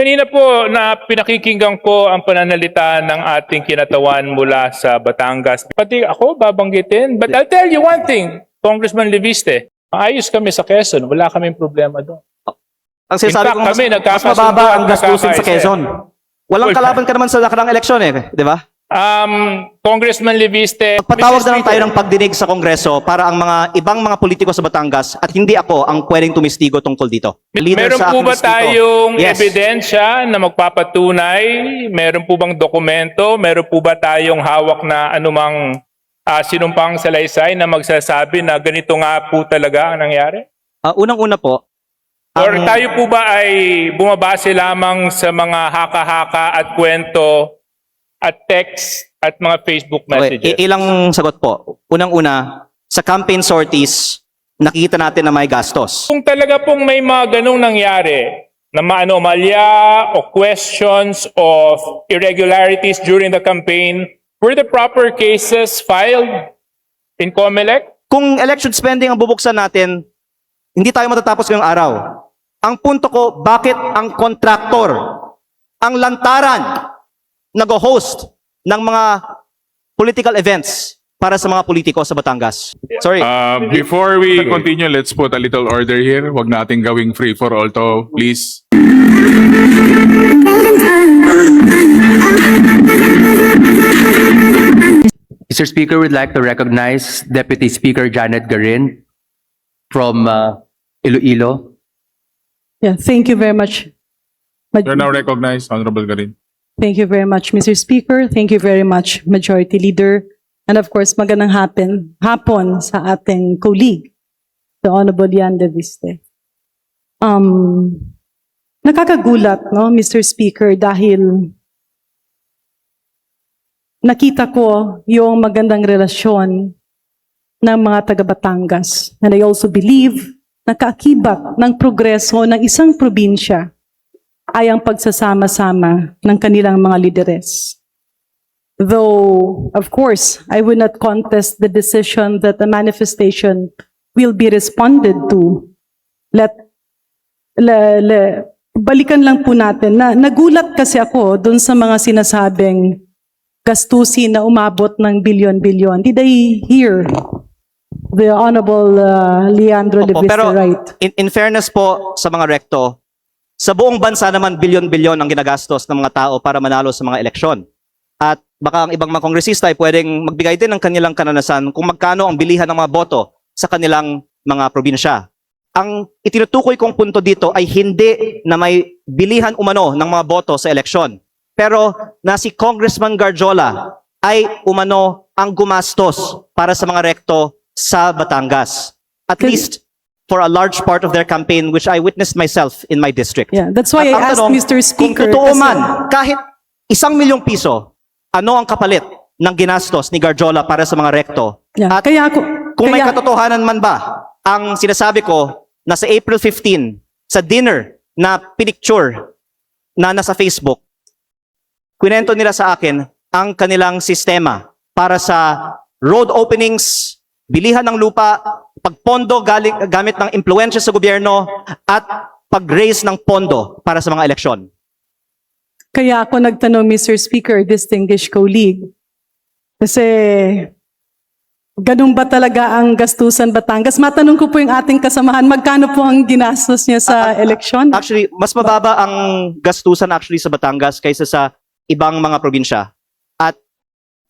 Kanina po na pinakikinggan ko ang pananalita ng ating kinatawan mula sa Batangas. Pati ako babanggitin. But I'll tell you one thing, Congressman Leviste, maayos kami sa Quezon. Wala kaming problema doon. Ang sinasabi In fact, ko, kami mas nagkakasundo mababa at ang gastusin sa nagkakaisa. Quezon. Walang kalaban ka naman sa nakarang eleksyon di ba? Congressman Leviste, Patawag Mr. na lang tayo Speaker, ng pagdinig sa Kongreso para ang mga ibang mga politiko sa Batangas at hindi ako ang pwedeng tumistigo tungkol dito. Leader meron sa po aking ba distrito. tayong Yes. ebidensya na magpapatunay? Meron po bang dokumento? Meron po ba tayong hawak na anumang sinumpang salaysay na magsasabi na ganito nga po talaga ang nangyari? Unang-una po, Or tayo po ba ay bumabase lamang sa mga haka-haka at kwento at text at mga Facebook messages? ilang sagot po. Unang-una, sa campaign sorties, nakikita natin na may gastos. Kung talaga pong may mga ganong nangyari na maanomalya o questions of irregularities during the campaign, were the proper cases filed in COMELEC? Kung election spending ang bubuksan natin, hindi tayo matatapos ngayong araw. Ang punto ko, bakit ang kontraktor, ang lantaran, nag-host ng mga political events para sa mga politiko sa Batangas? Sorry. Before we continue, let's put a little order here. Huwag nating gawing free for all to, please. Mr. Speaker, we'd like to recognize Deputy Speaker Janet Garin from Iloilo. Yeah, thank you very much. You're now recognized, Honorable Garin. Thank you very much, Mr. Speaker. Thank you very much, Majority Leader. And of course, magandang hapon sa ating colleague, the Honorable Yan De Viste. Nakakagulat, no, Mr. Speaker, dahil nakita ko yung magandang relasyon ng mga taga Batangas. And I also believe na kaakibat ng progreso ng isang probinsya ay ang pagsasama-sama ng kanilang mga lideres. Though, of course, I would not contest the decision that the manifestation will be responded to. Balikan lang po natin na nagulat kasi ako dun sa mga sinasabing gastusin na umabot ng bilyon-bilyon. Did I hear the Honorable Leandro Opo, Leviste pero right? in fairness po sa mga rekto, sa buong bansa naman bilyon-bilyon ang ginagastos ng mga tao para manalo sa mga eleksyon. At baka ang ibang mga kongresista ay pwedeng magbigay din ng kanilang kananasan kung magkano ang bilihan ng mga boto sa kanilang mga probinsya. Ang itinutukoy kong punto dito ay hindi na may bilihan umano ng mga boto sa eleksyon. Pero na si Congressman Garjola ay umano ang gumastos para sa mga rekto sa Batangas. At least for a large part of their campaign, which I witnessed myself in my district. Yeah, that's why At I ang asked tanong, Mr. Speaker. kung totoo kasi- man, kahit 1,000,000 piso, ano ang kapalit ng ginastos ni Garjola para sa mga rekto? Yeah, At kaya ako, kung may kaya- katotohanan man ba, ang sinasabi ko na sa April 15, sa dinner na pinicture na nasa Facebook, kwento nila sa akin ang kanilang sistema para sa road openings, bilihan ng lupa, pagpondo gamit ng impluensya sa gobyerno, at pag-raise ng pondo para sa mga eleksyon. Kaya ako nagtanong, Mr. Speaker, distinguished colleague, kasi ganun ba talaga ang gastusan Batangas? Matanong ko po yung ating kasamahan, magkano po ang ginastos niya sa eleksyon? Actually, mas mababa ang gastusan actually sa Batangas kaysa sa ibang mga probinsya. At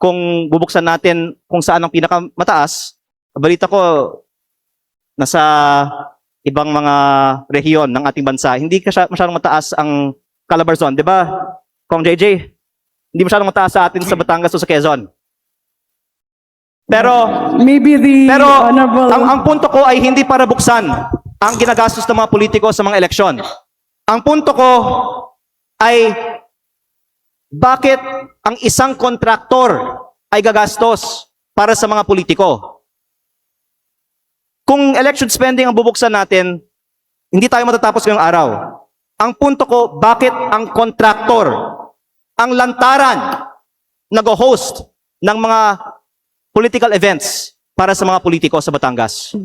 kung bubuksan natin kung saan ang pinakamataas, balita ko nasa ibang mga rehiyon ng ating bansa, hindi masyadong mataas ang Calabarzon, di ba? Kong JJ, hindi masyadong mataas sa atin sa Batangas o sa Quezon. Pero Maybe the Honorable... ang punto ko ay hindi para buksan ang ginagastos ng mga politiko sa mga eleksyon. Ang punto ko ay bakit ang isang kontraktor ay gagastos para sa mga politiko? Kung election spending ang bubuksan natin, hindi tayo matatapos ngayong araw. Ang punto ko, bakit ang kontraktor, ang lantaran, nag-host ng mga political events para sa mga politiko sa Batangas?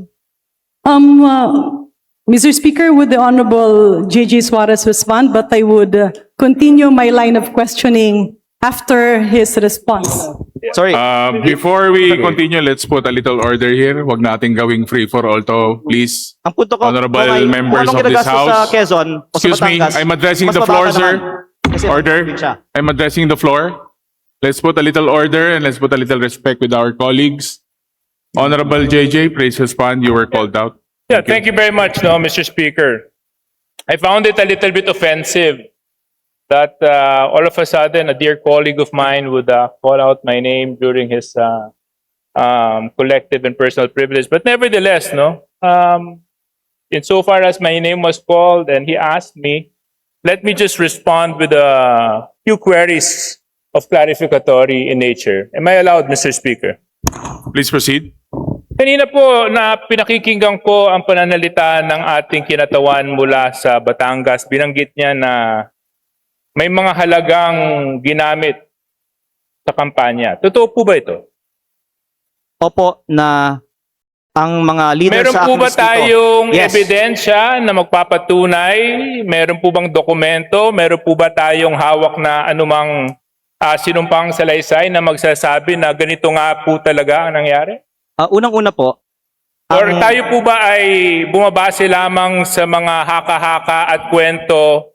Mr. Speaker, would the Honorable J.J. Suarez respond? But I would continue my line of questioning after his response. Sorry. Before we continue, let's put a little order here. Wag nating gawing free for all to, please. Ang punto ko, Honorable kung members anong of this ginagastos sa House. Quezon o sa Excuse me, Batangas, I'm addressing mas the floor, mababa sir. naman. Kasi Order. probinsya. I'm addressing the floor. Let's put a little order and let's put a little respect with our colleagues. Honorable JJ, please respond. You were called out. Yeah, thank you very much, no, Mr. Speaker. I found it a little bit offensive that all of a sudden a dear colleague of mine would call out my name during his collective and personal privilege. But nevertheless, no, insofar as my name was called and he asked me, let me just respond with a few queries of clarificatory in nature. Am I allowed, Mr. Speaker? Please proceed. Kanina po na pinakikinggan ko ang pananalita ng ating kinatawan mula sa Batangas. Binanggit niya na may mga halagang ginamit sa kampanya. Totoo po ba ito? Opo, na ang mga leader Meron sa po aking ba distrito. tayong Yes. ebidensya na magpapatunay? Meron po bang dokumento? Meron po ba tayong hawak na anumang sinumpang salaysay na magsasabi na ganito nga po talaga ang nangyari? Unang-una po, Or tayo po ba ay bumabase lamang sa mga haka-haka at kwento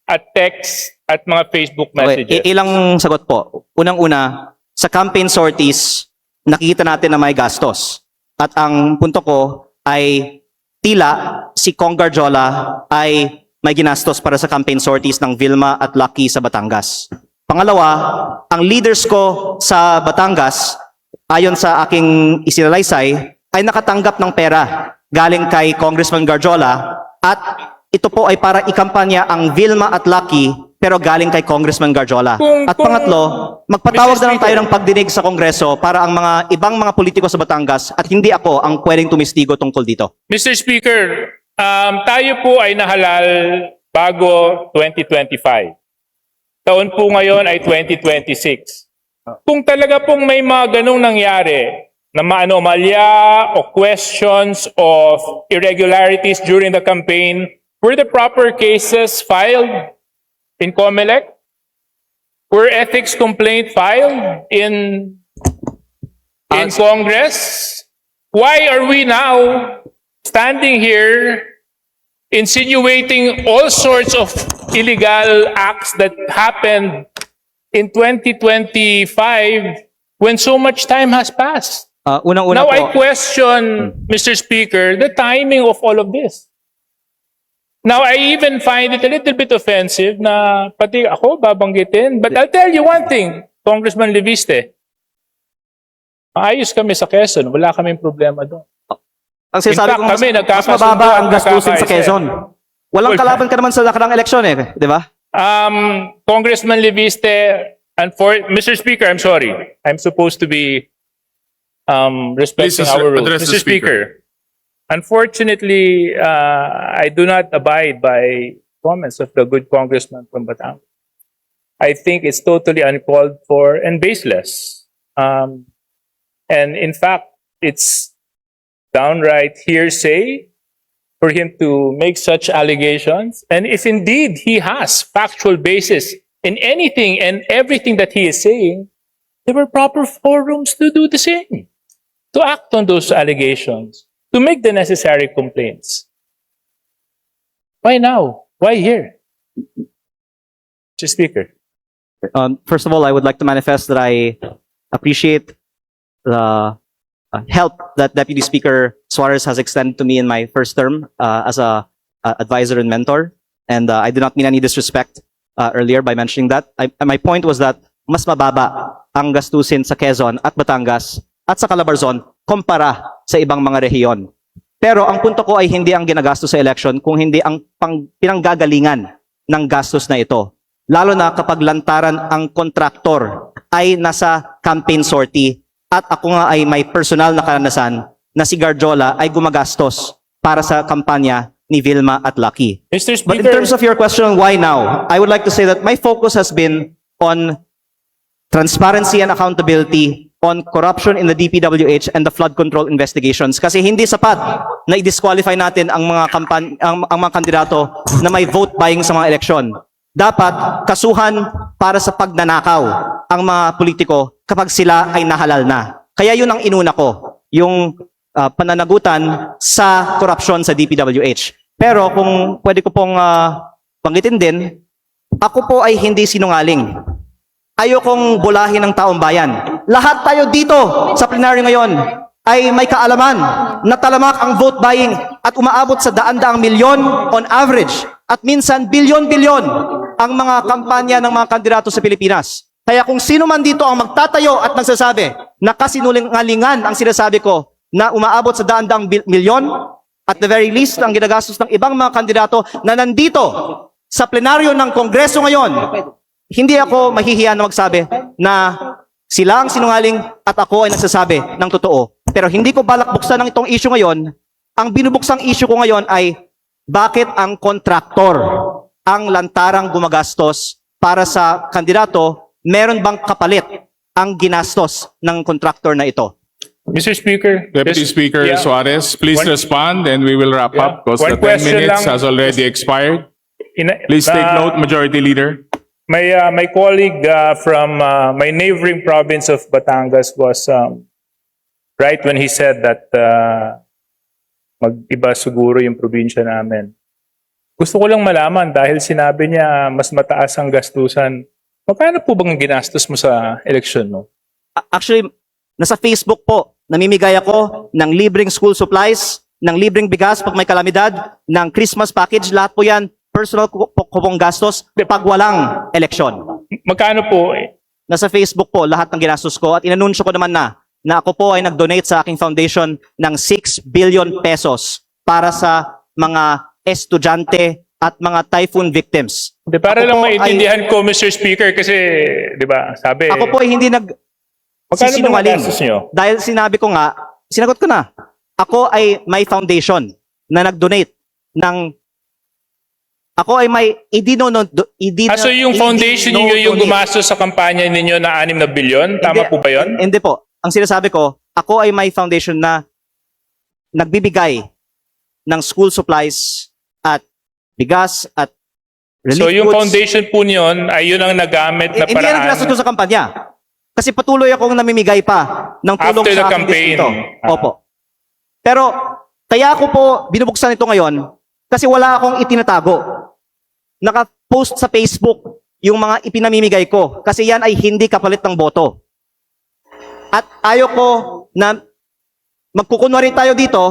at text at mga Facebook okay, messages? ilang sagot po. Unang-una, sa campaign sorties, nakikita natin na may gastos. At ang punto ko ay tila si Kong Garjola ay may ginastos para sa campaign sorties ng Vilma at Lucky sa Batangas. Pangalawa, ang leaders ko sa Batangas, ayon sa aking isinalaysay, ay nakatanggap ng pera galing kay Congressman Garjola at ito po ay para ikampanya ang Vilma at Lucky pero galing kay Congressman Garjola. At pangatlo, magpatawag na lang tayo ng pagdinig sa Kongreso para ang mga ibang mga politiko sa Batangas at hindi ako ang pwedeng tumistigo tungkol dito. Mr. Speaker, tayo po ay nahalal bago 2025. Taon po ngayon ay 2026. Kung talaga pong may mga ganong nangyari na maanomalya o questions of irregularities during the campaign, were the proper cases filed in COMELEC? Were ethics complaint filed in Congress? Why are we now standing here insinuating all sorts of illegal acts that happened in 2025 when so much time has passed? Unang-una Now po, I question, Mr. Speaker, the timing of all of this. Now I even find it a little bit offensive na pati ako babanggitin. But I'll tell you one thing, Congressman Leviste. Maayos kami sa Quezon. Wala kaming problema doon. ang sinasabi in fact, ko kami, mas nagkakasundo mababa at ang gastusin sa nagkakaisa. Quezon. Walang Well, kalaban ka naman sa nakarang eleksyon eh, di ba? Congressman Leviste, and Mr. Speaker, I'm sorry. I'm supposed to be respecting Please our rules. address the Mr. Speaker, unfortunately, I do not abide by comments of the good congressman from Batangas. I think it's totally uncalled for and baseless. And in fact, it's downright hearsay for him to make such allegations. And if indeed he has factual basis in anything and everything that he is saying, there were proper forums to do the same, to act on those allegations, to make the necessary complaints. Why now? Why here? Mr. Speaker. First of all, I would like to manifest that I appreciate the help that Deputy Speaker Suarez has extended to me in my first term as a advisor and mentor. And I did not mean any disrespect earlier by mentioning that. My point was that mas mababa ang gastusin sa Quezon at Batangas at sa Calabarzon kumpara sa ibang mga rehiyon. Pero ang punto ko ay hindi ang ginagastos sa election kung hindi ang pinanggagalingan ng gastos na ito. Lalo na kapag lantaran ang kontraktor ay nasa campaign sortie at ako nga ay may personal na karanasan na si Garjola ay gumagastos para sa kampanya ni Vilma at Lucky. Mr. Speaker. But in terms of your question, why now? I would like to say that my focus has been on transparency and accountability on corruption in the DPWH and the flood control investigations kasi hindi sapat na i-disqualify natin ang mga ang mga kandidato na may vote buying sa mga eleksyon. Dapat kasuhan para sa pagnanakaw ang mga politiko kapag sila ay nahalal na. Kaya yun ang inuna ko, yung pananagutan sa korupsyon sa DPWH. Pero kung pwede ko pong banggitin din, ako po ay hindi sinungaling. Ayokong bulahin ng taong bayan. Lahat tayo dito sa plenaryo ngayon ay may kaalaman na talamak ang vote buying at umaabot sa daan-daang milyon on average at minsan bilyon-bilyon ang mga kampanya ng mga kandidato sa Pilipinas. Kaya kung sino man dito ang magtatayo at magsasabi na kasinungalingan ang sinasabi ko na umaabot sa daan-daang milyon, at the very least ang ginagastos ng ibang mga kandidato na nandito sa plenaryo ng Kongreso ngayon, hindi ako mahihiya na magsabi na sila ang sinungaling at ako ay nagsasabi ng totoo. Pero hindi ko balak buksan ng itong issue ngayon. Ang binubuksang issue ko ngayon ay bakit ang kontraktor ang lantarang gumagastos para sa kandidato, meron bang kapalit ang ginastos ng kontraktor na ito? Mr. Speaker. Deputy Speaker Yeah. Suarez, please One- respond and we will wrap Yeah. up because One the 10 question minutes lang. has already expired. Please take note, Majority Leader. My colleague from my neighboring province of Batangas was right when he said that mag-iba siguro yung probinsya namin. Gusto ko lang malaman dahil sinabi niya mas mataas ang gastusan. Magkano po bang ginastos mo sa election mo? Actually, nasa Facebook po, namimigay ako ng libreng school supplies, ng libreng bigas pag may kalamidad, ng Christmas package, lahat po yan, personal ko pong gastos pag walang eleksyon. Magkano po? Nasa Facebook po lahat ng ginastos ko at inanunsyo ko naman na ako po ay nag-donate sa aking foundation ng 6 billion pesos para sa mga estudyante at mga typhoon victims. Di, para Ako lang po maintindihan ko, Mr. Speaker, kasi, di ba, sabi, Ako po ay hindi magkano ba sisinungaling. gastos niyo? Dahil sinabi ko nga, sinagot ko na. Ako ay may foundation na nag-donate ng ako ay may So yung foundation niyo yung gumastos sa kampanya ninyo na 6 na bilyon? Tama po ba yun? Hindi po. Ang sinasabi ko, ako ay may foundation na nagbibigay ng school supplies at bigas at relief So yung goods. foundation po niyon ay yun ang nagamit na Hindi yan ang ginastos ko paraan sa kampanya. Kasi patuloy akong namimigay pa ng tulong after the sa aking campaign. distrito. Opo. Pero kaya ako po binubuksan ito ngayon kasi wala akong itinatago. Naka-post sa Facebook yung mga ipinamimigay ko kasi yan ay hindi kapalit ng boto. At ayoko na magkukunwari tayo dito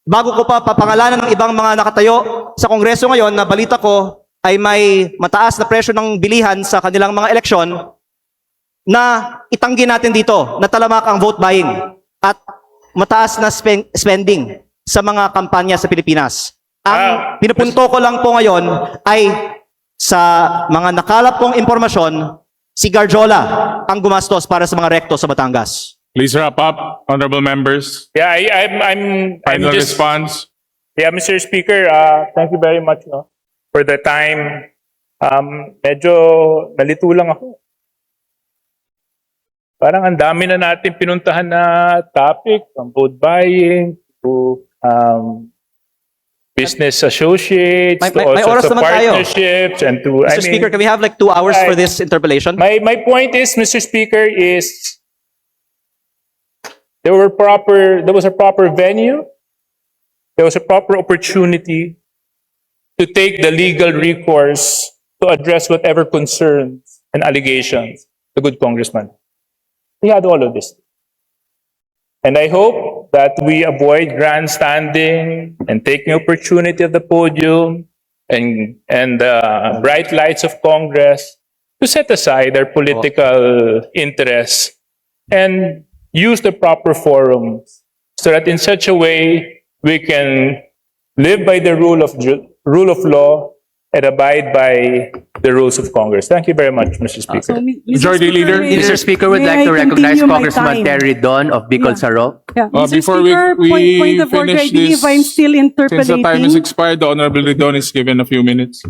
bago ko pa papangalanan ng ibang mga nakatayo sa Kongreso ngayon na balita ko ay may mataas na presyo ng bilihan sa kanilang mga eleksyon na itanggi natin dito na talamak ang vote buying at mataas na spending sa mga kampanya sa Pilipinas. Ang pinupunto ko lang po ngayon ay sa mga nakalap kong impormasyon, si Garjola ang gumastos para sa mga rekto sa Batangas. Please wrap up, honorable members. Yeah, I'm Final just, response. yeah, Mr. Speaker, thank you very much for the time. Medyo nalito lang ako. Parang ang dami na natin pinuntahan na topic, from vote buying to business associates, May to all oras sorts of naman tayo. partnerships, and to, Mr. Speaker, can we have like 2 hours for this interpellation? My point is, Mr. Speaker, is there was a proper venue, there was a proper opportunity to take the legal recourse to address whatever concerns and allegations the good congressman. We had all of this. And I hope that we avoid grandstanding and taking opportunity of the podium and the bright lights of Congress to set aside their political interests and use the proper forums so that in such a way we can live by the rule of law and abide by the rules of Congress. Thank you very much, Mr. Speaker. Majority Leader. Mr. Speaker, would like to recognize Congressman Terry Don of Bicol Yeah. Saro. Yeah. Mr. Before Speaker, we point of order, I finish believe this, I'm still since interpolating. the time is expired, the honorable Ridon is given a few minutes.